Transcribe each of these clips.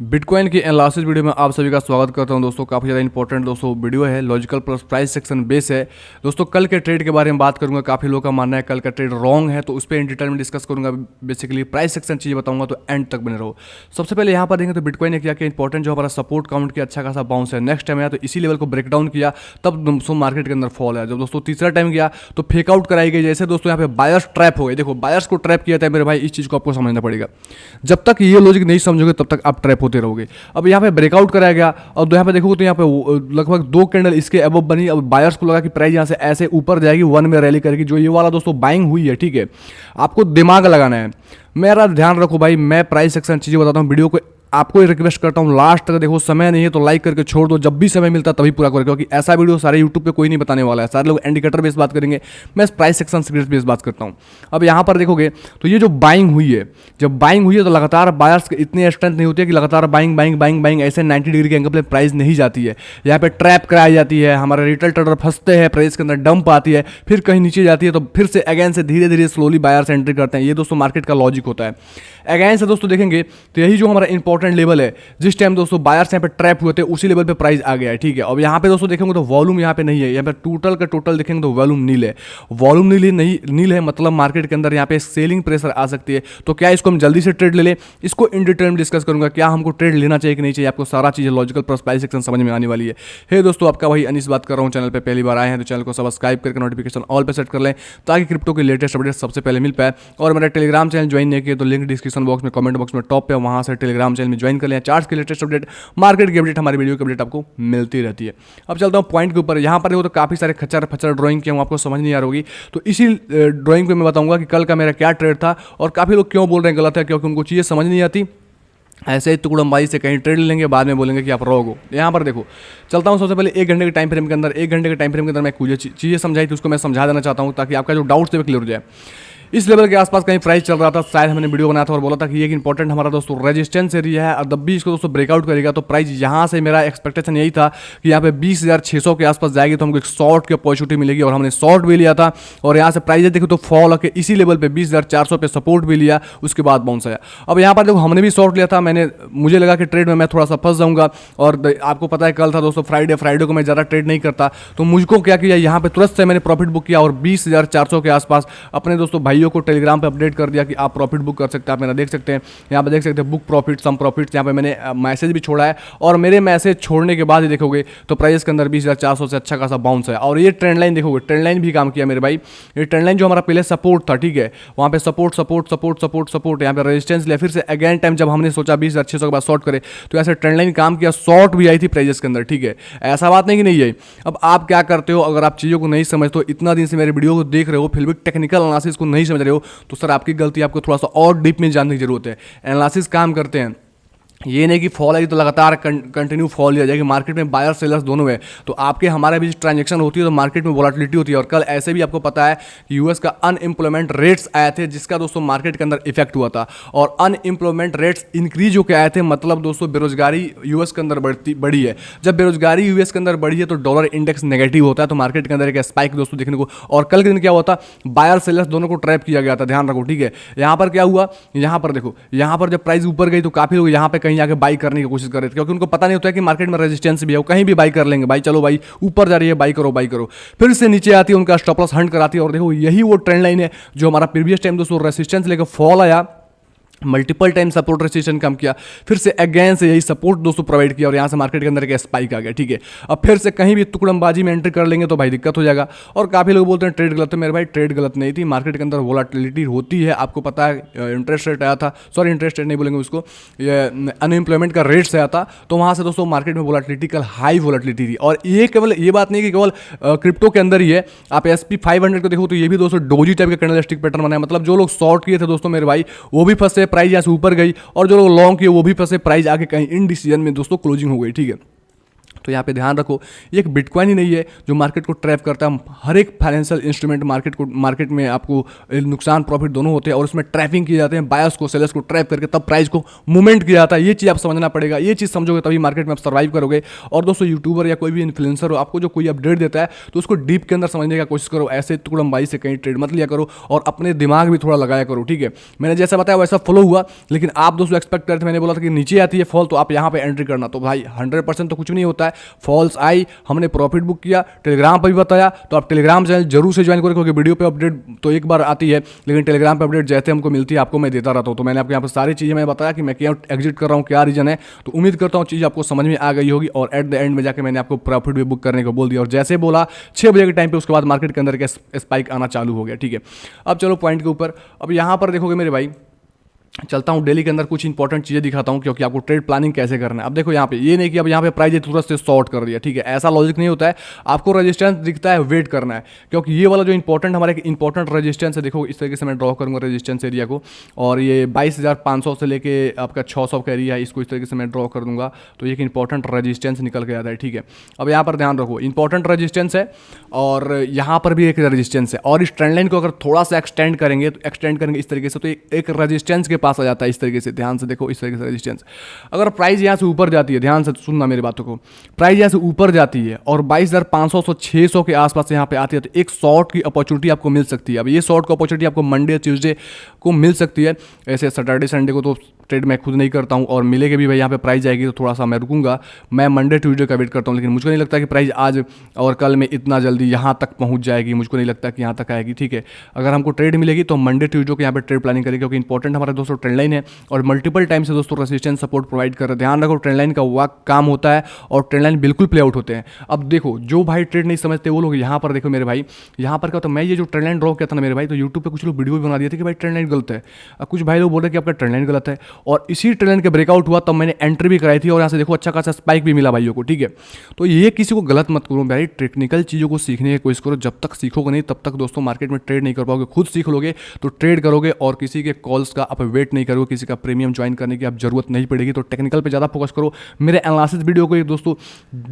Bitcoin की analysis video में आप सभी का स्वागत करता हूं दोस्तों। काफ़ी ज़्यादा इंपॉर्टेंट दोस्तों वीडियो है, logical plus price section base है दोस्तों। कल के ट्रेड के बारे में बात करूंगा। काफ़ी लोगों का मानना है कल का ट्रेड रॉन्ग है, तो उस पर इन डिटेल में डिस्कस करूंगा। बेसिकली प्राइस सेक्शन चीज़ें बताऊंगा, तो एंड तक बने रहो। सबसे पहले यहाँ पर देखेंगे तो बिटकॉइन ने क्या किया इंपॉर्टेंट, जो हमारा सपोर्ट काउंट किया, अच्छा खासा बाउंस है। नेक्स्ट टाइम आया तो इसी लेवल को ब्रेक डाउन किया, तब दोस्तों मार्केट के अंदर फॉल है। जब दोस्तों तीसरा टाइम गया तो फेकआउट कराई गई। जैसे दोस्तों यहाँ पे बायर्स ट्रैप हो गए। देखो बायर्स को ट्रैप किया था मेरे भाई, इस चीज़ को आपको समझना पड़ेगा। जब तक ये लॉजिक नहीं समझोगे तब तक आप ट्रैप होते रहोगे। अब यहाँ पे ब्रेकआउट कराया गया और यहाँ पे देखोगे तो यहाँ पे लगभग 2 कैंडल इसके अबव बनी। अब बायर्स को लगा कि प्राइस यहाँ से ऐसे ऊपर जाएगी, वन में रैली करेगी। जो ये वाला दोस्तों बाइंग हुई है, ठीक है, आपको दिमाग लगाना है। मेरा ध्यान रखो भाई, मैं प्राइस सेक्शन चीज़ें बताता हूँ। वीडियो को आपको रिक्वेस्ट करता हूँ लास्ट तक देखो। समय नहीं है तो लाइक करके छोड़ दो, जब भी समय मिलता तभी पूरा करो, क्योंकि ऐसा वीडियो सारे यूट्यूब पे कोई नहीं बताने वाला है। सारे लोग इंडिकेटर बेस बात करेंगे, मैं प्राइस सेक्शन सीक्रेट बेस बात करता हूँ। अब यहाँ पर देखोगे तो ये जो बाइंग हुई है, जब बाइंग हुई है तो लगातार बायर्स इतनी स्ट्रेंथ नहीं होती है कि लगातार बाइंग बाइंग बाइंग बाइंग ऐसे 90 डिग्री के एंगल पे प्राइस नहीं जाती है। यहाँ पे ट्रैप कराई जाती है, हमारे रिटेल ट्रेडर फंसते हैं, प्राइस के अंदर डंप आती है, फिर कहीं नीचे जाती है, तो फिर से अगेन से धीरे धीरे स्लोली बायर्स एंट्री करते हैं। ये दोस्तों मार्केट का लॉजिक होता है। अगेन से दोस्तों देखेंगे तो यही जो हमारा इंपॉर्टेंट लेवल है, जिस टाइम दोस्तों बायर्स यहाँ पे ट्रैप हुए थे, उसी लेवल पे प्राइस आ गया है, ठीक है। अब यहाँ पे दोस्तों देखेंगे तो वॉल्यूम यहाँ पे नहीं है। यहाँ पे टोटल का टोटल देखेंगे तो वॉल्यूम नील है। वॉल्यूम नील है मतलब मार्केट के अंदर यहाँ पे सेलिंग प्रेशर आ सकती है। तो क्या इसको हम जल्दी से ट्रेड ले लें, इसको इन डिटेल में डिस्कस करूंगा। क्या हमको ट्रेड लेना चाहिए कि नहीं चाहिए, आपको सारा चीज़ लॉजिकल प्लस प्राइस सेक्शन समझ में आने वाली है। हे दोस्तों, आपका भाई अनीस बात कर रहा हूँ। चैनल पे पहली बार आए हैं तो चैनल को सब्सक्राइब करके नोटिफिकेशन ऑल पे सेट कर लें, ताकि क्रिप्टो के लेटेस्ट अपडेट सबसे पहले मिल पाए। और मेरा टेलीग्राम चैनल ज्वाइन नहीं किया तो लिंक डिस्क्रिप्शन बॉक्स में, कमेंट बॉक्स में टॉप पे, वहाँ से टेलीग्राम चैनल में ज्वाइन कर लें। चार्ट्स के लेटेस्ट अपडेट, मार्केट की अपडेट, हमारी वीडियो की अपडेट आपको मिलती रहती है। अब चलता हूँ पॉइंट के ऊपर। यहाँ पर देखो तो काफ़ी सारे खच्चर फच्चर ड्राइंग किए, आपको समझ नहीं आ रही होगी। तो इसी ड्राइंग पे मैं बताऊंगा कि कल का मेरा क्या ट्रेड था, और काफ़ी लोग क्यों बोल रहे हैं गलत है, क्योंकि उनको चीज़ें समझ नहीं आती। ऐसे ही टुकड़मबाजी से कहीं ट्रेड लेंगे, बाद में बोलेंगे कि आप रॉन्ग हो। यहाँ पर देखो चलता हूँ। सबसे पहले 1 घंटे के टाइम फ्रेम के अंदर, 1 घंटे के टाइम फ्रेम के अंदर मैं कुछ चीज़ें समझाई थी, उसको मैं समझा देना चाहता हूँ, ताकि आपका जो डाउट्स थे वो क्लियर हो जाए। इस लेवल के आसपास कहीं प्राइस चल रहा था, शायद हमने वीडियो बनाया था और बोला था कि ये एक इंपॉर्टेंट हमारा दोस्तों रेजिस्टेंस एरिया है, और जब भी इसको दोस्तों ब्रेकआउट करेगा तो प्राइस यहाँ से, मेरा एक्सपेक्टेशन यही था कि यहाँ पे 20,600 के आसपास जाएगी, तो हमको एक शॉर्ट की अपॉर्चुनिटी मिलेगी। और हमने शॉर्ट भी लिया था, और यहाँ से प्राइस देखो तो फॉल होकर इसी लेवल पे 20,400 पे सपोर्ट भी लिया, उसके बाद बाउंस आया। अब यहाँ पर देखो हमने भी शॉर्ट लिया था। मुझे लगा कि ट्रेड में मैं थोड़ा सा फंस जाऊंगा, और आपको पता है कल था दोस्तों फ्राइडे को मैं ज़्यादा ट्रेड नहीं करता, तो मुझको क्या किया, यहाँ पे तुरंत से मैंने प्रॉफिट बुक किया, और 20,400 के आसपास अपने दोस्तों भाइयों को टेलीग्राम पे अपडेट कर दिया कि आप प्रॉफिट बुक कर सकते हैं। आप मेरा देख सकते हैं, यहाँ पे देख सकते हैं बुक प्रॉफिट सम प्रॉफिट। यहाँ पे मैंने मैसेज भी छोड़ा है, और मेरे मैसेज छोड़ने के बाद ही देखोगे तो प्राइस के अंदर 20,400 से अच्छा खासा बाउंस है। और ये ट्रेंड लाइन देखोगे, ट्रेंड लाइन भी काम किया मेरे भाई। ये ट्रेंड लाइन जो हमारा पहले सपोर्ट था, ठीक है, वहाँ पे support support support support support, यहाँ पे रेजिस्टेंस लिया, फिर से अगेन टाइम जब हमने सोचा 20,600 के बाद शॉर्ट करे, तो ऐसे ट्रेंड लाइन काम किया, शॉर्ट भी आई थी प्राइस के अंदर, ठीक है। ऐसा बात नहीं कि नहीं है। अब आप क्या करते हो, अगर आप चीज़ों को नहीं समझते हो, इतना दिन से मेरे वीडियो को देख रहे हो, फिर भी टेक्निकल एनालिसिस को नहीं समझ रहे हो, तो सर आपकी गलती। आपको थोड़ा सा और डीप में जानने की जरूरत है। एनालिसिस काम करते हैं, ये नहीं कि फॉल आई तो लगातार कंटिन्यू फॉल लिया जाएगी। मार्केट में बायर सेलर्स दोनों है, तो आपके हमारे बीच ट्रांजैक्शन होती है, तो मार्केट में वोलेटिलिटी होती है। और कल ऐसे भी आपको पता है कि यूएस का अनएम्प्लॉयमेंट रेट्स आए थे, जिसका दोस्तों मार्केट के अंदर इफेक्ट हुआ था। और अनएम्प्लॉयमेंट रेट्स इंक्रीज होकर आए थे, मतलब दोस्तों बेरोजगारी यूएस के अंदर बढ़ी है। जब बेरोजगारी यूएस के अंदर बढ़ी है तो डॉलर इंडेक्स नेगेटिव होता है, तो मार्केट के अंदर एक स्पाइक दोस्तों देखने को। और कल के दिन क्या हुआ था, बायर सेलर्स दोनों को ट्रैप किया गया था, ध्यान रखो, ठीक है। यहाँ पर क्या हुआ, यहाँ पर देखो, यहाँ पर जब प्राइस ऊपर गई तो काफी लोग यहाँ पे कहीं आके बाई करने कोशिश कर रहे थे, क्योंकि उनको पता नहीं होता है कि मार्केट में रेजिस्टेंस भी है, वो कहीं भी बाई कर लेंगे। भाई चलो भाई ऊपर जा रही है, बाई करो बाई करो, फिर से नीचे आती है, उनका स्टॉप लॉस हंट कराती है। और देखो यही वो ट्रेंड लाइन है जो हमारा प्रीवियस टाइम दोस्तों रेजिस्टेंस लेकर फॉल आया, मल्टीपल टाइम सपोर्ट रेजिस्टेंस कम किया, फिर से अगेन से यही सपोर्ट दोस्तों प्रोवाइड किया, और यहाँ से मार्केट के अंदर एक स्पाइक आ गया, ठीक है। अब फिर से कहीं भी तुकड़मबाजी में एंट्री कर लेंगे तो भाई दिक्कत हो जाएगा। और काफ़ी लोग बोलते हैं ट्रेड गलत है। मेरे भाई ट्रेड गलत नहीं थी, मार्केट के अंदर वोलेटिलिटी होती है, आपको पता है। इंटरेस्ट रेट आया था, सॉरी इंटरेस्ट रेट नहीं बोलेंगे उसको, ये अनएम्प्लॉयमेंट का रेट से आया था, तो वहाँ से दोस्तों मार्केट में वोलेटिलिटी कल हाई वोलेटिलिटी थी। और ये केवल ये बात नहीं कि केवल क्रिप्टो के अंदर ही है, आप SP500 को देखो तो ये भी दोस्तों डोजी टाइप का कैंडलस्टिक पैटर्न बना है। मतलब जो लोग शॉर्ट किए थे दोस्तों मेरे भाई, वो भी फंसे, प्राइस यहाँ से ऊपर गई, और जो लोग लॉन्ग किए वो भी फंसे, प्राइस आके कहीं इन डिसीजन में दोस्तों क्लोजिंग हो गई, ठीक है। तो यहाँ पे ध्यान रखो, ये एक बिटकॉइन ही नहीं है जो मार्केट को ट्रैप करता है। हर एक फाइनेंशियल इंस्ट्रूमेंट मार्केट में आपको नुकसान प्रॉफिट दोनों होते हैं और उसमें ट्रैपिंग किए जाते हैं, बायर्स को सेलर्स को ट्रैप करके तब प्राइस को मूवमेंट किया जाता है। ये चीज़ आप समझना पड़ेगा, ये चीज़ समझोगे तभी मार्केट में आप सर्वाइव करोगे। और दोस्तों यूट्यूबर या कोई भी इन्फ्लुएंसर हो, आपको जो कोई अपडेट देता है तो उसको डीप के अंदर समझने का कोशिश करो, ऐसे तुड़मबाई से कहीं ट्रेड मत लिया करो और अपने दिमाग भी थोड़ा लगाया करो, ठीक है। मैंने जैसा बताया वैसा फॉलो हुआ, लेकिन आप दोस्तों एक्सपेक्ट करते, मैंने बोला था कि नीचे आती है फॉल तो आप यहाँ पे एंट्री करना, तो भाई 100% तो कुछ नहीं होता है। फॉल्स आई, हमने प्रॉफिट बुक किया, टेलीग्राम पर भी बताया, तो आप टेलीग्राम चैनल जरूर से ज्वाइन करें क्योंकि वीडियो पे अपडेट तो एक बार आती है, लेकिन टेलीग्राम पे अपडेट जैसे हमको मिलती है आपको मैं देता रहता हूँ। तो मैंने आपको यहाँ पर सारी चीज़ें मैं बताया कि मैं क्या एग्जिट कर रहा हूँ, क्या रीजन है। तो उम्मीद करता हूँ चीज़ आपको समझ में आ गई होगी और एट द एंड में जाकर मैंने आपको प्रॉफिट भी बुक करने को बोल दिया और जैसे बोला 6 बजे के टाइम पे उसके बाद मार्केट के अंदर का स्पाइक आना चालू हो गया, ठीक है। अब चलो पॉइंट के ऊपर, अब यहाँ पर देखोगे मेरे भाई, चलता हूँ डेली के अंदर कुछ इंपॉर्टेंट चीज़ें दिखाता हूँ क्योंकि आपको ट्रेड प्लानिंग कैसे करना है। अब देखो यहाँ पे ये नहीं कि अब यहाँ पे प्राइस तुरंत से शॉर्ट कर दिया, ठीक है, ऐसा लॉजिक नहीं होता है। आपको रेजिस्टेंस दिखता है, वेट करना है, क्योंकि ये वाला जो इंपॉर्टेंट हमारा इंपॉर्टेंट रेजिस्टेंस है, देखो इस तरीके से मैं ड्रॉ करूँगा रेजिस्टेंस एरिया को, और ये 22,500 से लेके आपका 600 का एरिया है, इसको इस तरीके से मैं ड्रॉ कर दूंगा तो एक इंपॉर्टेंट रेजिस्टेंस निकल के आता है, ठीक है। अब यहाँ पर ध्यान रखो, इंपॉर्टेंट रेजिस्टेंस है और यहाँ पर भी एक रेजिस्टेंस है, और इस ट्रेंड लाइन को अगर थोड़ा सा एक्सटेंड करेंगे इस तरीके से तो एक रेजिस्टेंस के पास आ जाता है इस तरीके से। ध्यान से देखो, इस तरीके से रेजिस्टेंस, अगर प्राइस यहाँ से ऊपर जाती है, ध्यान से सुनना मेरी बातों को, प्राइस यहाँ से ऊपर जाती है और 22,500 से 600 के आसपास यहाँ पे आती है तो एक शॉर्ट की अपॉर्चुनिटी आपको मिल सकती है। अब ये शॉर्ट की अपॉर्चुनिटी आपको मंडे ट्यूसडे को मिल सकती है, ऐसे सैटरडे संडे को तो ट्रेड मैं खुद नहीं करता हूँ और मिलेगी भी भाई यहाँ पे प्राइस जाएगी तो थोड़ा सा मैं रुकूंगा, मैं मंडे ट्यूसडे का वेट करता हूँ, लेकिन मुझको नहीं लगता कि प्राइस आज और कल में इतना जल्दी यहाँ तक पहुँच जाएगी, मुझको नहीं लगता कि यहाँ तक आएगी, ठीक है। अगर हमको ट्रेड मिलेगी तो मंडे ट्यूसडे को यहाँ पे ट्रेड प्लानिंग करेगी क्योंकि इंपॉर्टेंट हमारा दोस्तों ट्रेंड लाइन है और मल्टीपल टाइम से दोस्तों रेजिस्टेंस सपोर्ट प्रोवाइड कर रहे हैं। ध्यान रखो, ट्रेंड लाइन का वर्क काम होता है और ट्रेंड लाइन बिल्कुल प्ले आउट होते हैं। अब देखो जो भाई ट्रेड नहीं समझते वो लोग यहाँ पर देखो मेरे भाई, यहाँ पर क्या होता है, मैं ये जो ट्रेंड लाइन ड्रॉ किया था ना मेरे भाई, तो यूट्यूब पे कुछ लोग वीडियो भी बना दिए थे कि भाई ट्रेंड लाइन गलत है, कुछ भाई लोग बोल रहे कि आपका ट्रेंड लाइन गलत है, और इसी ट्रेंड लाइन के ब्रेकआउट हुआ तब मैंने एंट्री भी कराई थी और यहाँ से देखो अच्छा खासा स्पाइक भी मिला भाइयों को, ठीक है। तो ये किसी को गलत मत करो भाई, टेक्निकल चीज़ों को सीखने की कोशिश करो, जब तक सीखोगे नहीं तब तक दोस्तों मार्केट में ट्रेड नहीं कर पाओगे। खुद सीख लोगे तो ट्रेड करोगे और किसी के कॉल्स का आप वेट नहीं करोगे, किसी का प्रीमियम ज्वाइन करने की आप जरूरत नहीं पड़ेगी। तो टेक्निकल पे ज़्यादा फोकस करो, मेरे एनालिसिस वीडियो को दोस्तों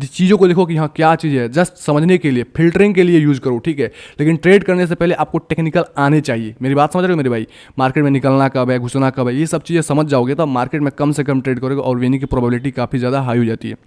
चीज़ों को देखो कि हाँ क्या चीज़ है, जस्ट समझने के लिए, फिल्टरिंग के लिए यूज़ करो, ठीक है। लेकिन ट्रेड करने से पहले आपको टेक्निकल आने चाहिए, मेरी बात समझ रहे हो मेरे भाई। मार्केट में निकलना कब है, घुसना कब है, ये सब चीज़ें समझ जाओगे तो मार्केट में कम से कम ट्रेड करोगे और विनिंग की प्रोबेबिलिटी काफ़ी ज़्यादा हाई हो जाती है।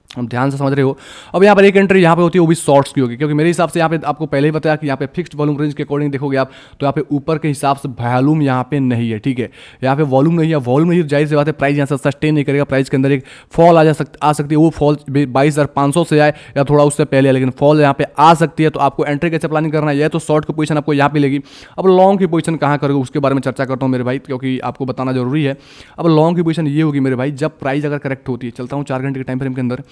अब ध्यान से समझ रहे हो। अब यहाँ पर एक एंट्री यहाँ पे होती है वो भी शॉर्ट्स की होगी, क्योंकि मेरे हिसाब से यहाँ पे आपको पहले ही बताया कि यहाँ पे फिक्स्ड वॉल्यूम रेंज के अकॉर्डिंग देखोगे आप तो यहाँ पे ऊपर के हिसाब से वॉल्यूम यहाँ पे नहीं है, ठीक है। यहाँ पे वॉल्यूम नहीं है, वॉल्यूम नहीं, जाहिर सी बात है प्राइस यहाँ से सस्टेन नहीं करेगा, प्राइस के अंदर एक फॉल आ सकती है, वो फॉल 22,500 से आए या थोड़ा उससे पहले, लेकिन फॉल यहाँ पे आ सकती है। तो आपको एंट्री कैसे प्लानिंग करना है, तो शॉर्ट की पोजीशन आपको यहाँ पे लेगी। अब लॉन्ग की पोजीशन कहाँ करोगे उसके बारे में चर्चा करता हूँ मेरे भाई, क्योंकि आपको बताना जरूरी है। अब लॉन्ग की पोजीशन ये होगी मेरे भाई, जब प्राइस अगर करेक्ट होती है, चलता हूँ 4 घंटे के टाइम फ्रेम के अंदर,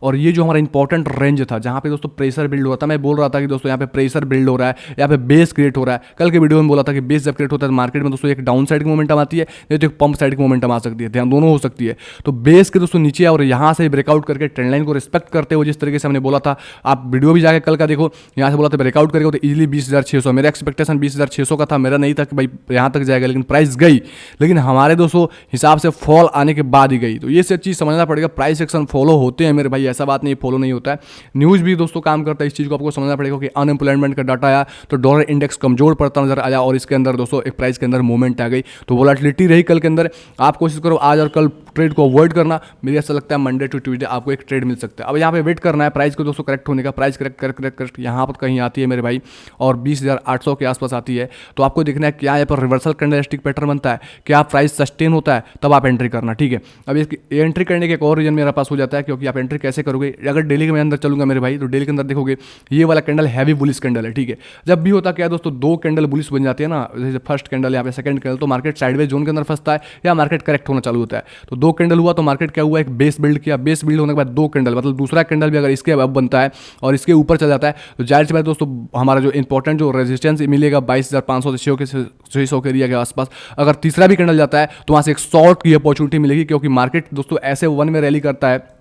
और ये जो हमारा इंपॉर्टेंट रेंज था जहाँ पे दोस्तों प्रेशर बिल्ड हुआ था, मैं बोल रहा था कि दोस्तों यहाँ पे प्रेशर बिल्ड हो रहा है, यहाँ पे बेस क्रिएट हो रहा है। कल के वीडियो में बोला था कि बेस जब क्रिएट होता है तो मार्केट में दोस्तों एक डाउन साइड की मोमेंटम आती है, नहीं तो एक पंप साइड की मोमेंटम आ सकती है, ध्यान दोनों हो सकती है। तो बेस के दोस्तों नीचे और यहाँ से ब्रेकआउट करके ट्रेंड लाइन को रिस्पेक्ट करते हुए, जिस तरीके से हमने बोला था, आप वीडियो भी जाकर कल का देखो, यहाँ से बोला था ब्रेकआउट करेगा तो इजीली 20,600, मेरा एक्सपेक्टेशन 20,600 का था, मेरा नहीं था कि भाई यहाँ तक जाएगा, लेकिन प्राइस गई, लेकिन हमारे दोस्तों हिसाब से फॉल आने के बाद ही गई। तो ये सब चीज़ समझना पड़ेगा, प्राइस एक्शन फॉलो होते हैं मेरे भाई, ऐसा बात नहीं फॉलो नहीं होता है। न्यूज़ भी दोस्तों काम करता है, इस चीज़ को आपको समझना पड़ेगा कि अनएम्प्लॉयमेंट का डाटा आया तो डॉलर इंडेक्स कमजोर पड़ता नजर आया और इसके अंदर दोस्तों एक प्राइस के अंदर मूवमेंट आ गई, तो वोलेटिलिटी रही कल के अंदर। आप कोशिश करो आज और कल ट्रेड को अवॉइड करना, मुझे ऐसा लगता है मंडे टू ट्यूसडे आपको एक ट्रेड मिल सकता है। अब यहाँ पे वेट करना है प्राइस को दोस्तों करेक्ट होने का, प्राइस करेक्ट यहाँ पर कहीं आती है मेरे भाई और 20,800 के आसपास आती है, तो आपको देखना है क्या यहाँ पर रिवर्सल कैंडलस्टिक पैटर्न बनता है, क्या प्राइस सस्टेन होता है, तब आप एंट्री करना, ठीक है। अब इसकी एंट्री करने के एक और रीजन मेरे पास हो जाता है, क्योंकि आप एंट्री कैसे करोगे, अगर डेली के मैं अंदर चलूंगा मेरे भाई तो डेली के अंदर देखोगे ये वाला कैंडल हैवी बुलिश कैंडल है, ठीक है। जब भी होता क्या है दोस्तों, 2 कैंडल बुलिश बन जाती है ना, जैसे फर्स्ट कैंडल यहाँ पे सेकंड कैंडल, तो मार्केट साइडवेज जोन के अंदर फंसता है या मार्केट करेक्ट होना चालू होता है। तो 2 कैंडल हुआ तो मार्केट क्या हुआ, एक बेस बिल्ड किया, बेस बिल्ड होने के बाद 2 कैंडल, मतलब दूसरा कैंडल भी अगर इसके अब बनता है और इसके ऊपर चल जाता है तो जाहिर सी बात दोस्तों हमारा जो इंपॉर्टेंट जो रेजिस्टेंस मिलेगा 22,500 से 600 के एरिया के आसपास, अगर तीसरा भी कैंडल जाता है तो वहाँ से एक शॉर्ट की अपॉर्चुनिटी मिलेगी, क्योंकि मार्केट दोस्तों ऐसे वन में रैली करता है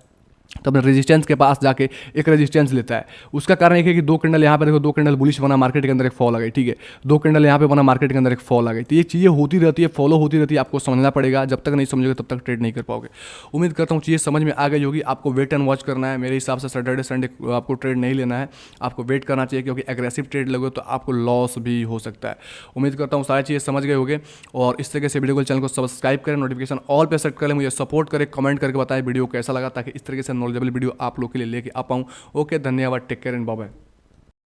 तो अपने रेजिस्टेंस के पास जाके एक रेजिस्टेंस लेता है। उसका कारण एक है कि दो कैंडल यहाँ पे देखो, दो कैंडल बुलिश बना, मार्केट के अंदर एक फॉल आ गई, ठीक है, दो कैंडल यहाँ पे बना, मार्केट के अंदर एक फॉल आ गई। तो ये चीज़ें होती रहती है, फॉलो होती रहती है, आपको समझना पड़ेगा। जब तक नहीं समझोगे तब तक ट्रेड नहीं कर पाओगे। उम्मीद करता हूँ चीज़ें समझ में आ गई होगी। आपको वेट एंड वॉच करना है। मेरे हिसाब से सैटरडे संडे आपको ट्रेड नहीं लेना है, आपको वेट करना चाहिए, क्योंकि एग्रेसिव ट्रेड लगो तो आपको लॉस भी हो सकता है। उम्मीद करता हूँ सारी चीज़ें समझ गए होंगे। और इस तरीके से वीडियो को, चैनल को सब्सक्राइब करें, नोटिफिकेशन ऑल पे सेट करें, मुझे सपोर्ट करें, कमेंट करके बताएं वीडियो कैसा लगा, ताकि इस तरीके से नॉलेजेबल वीडियो आप लोग के लिए लेके आ पाऊँ। ओके, धन्यवाद, take care and bye bye.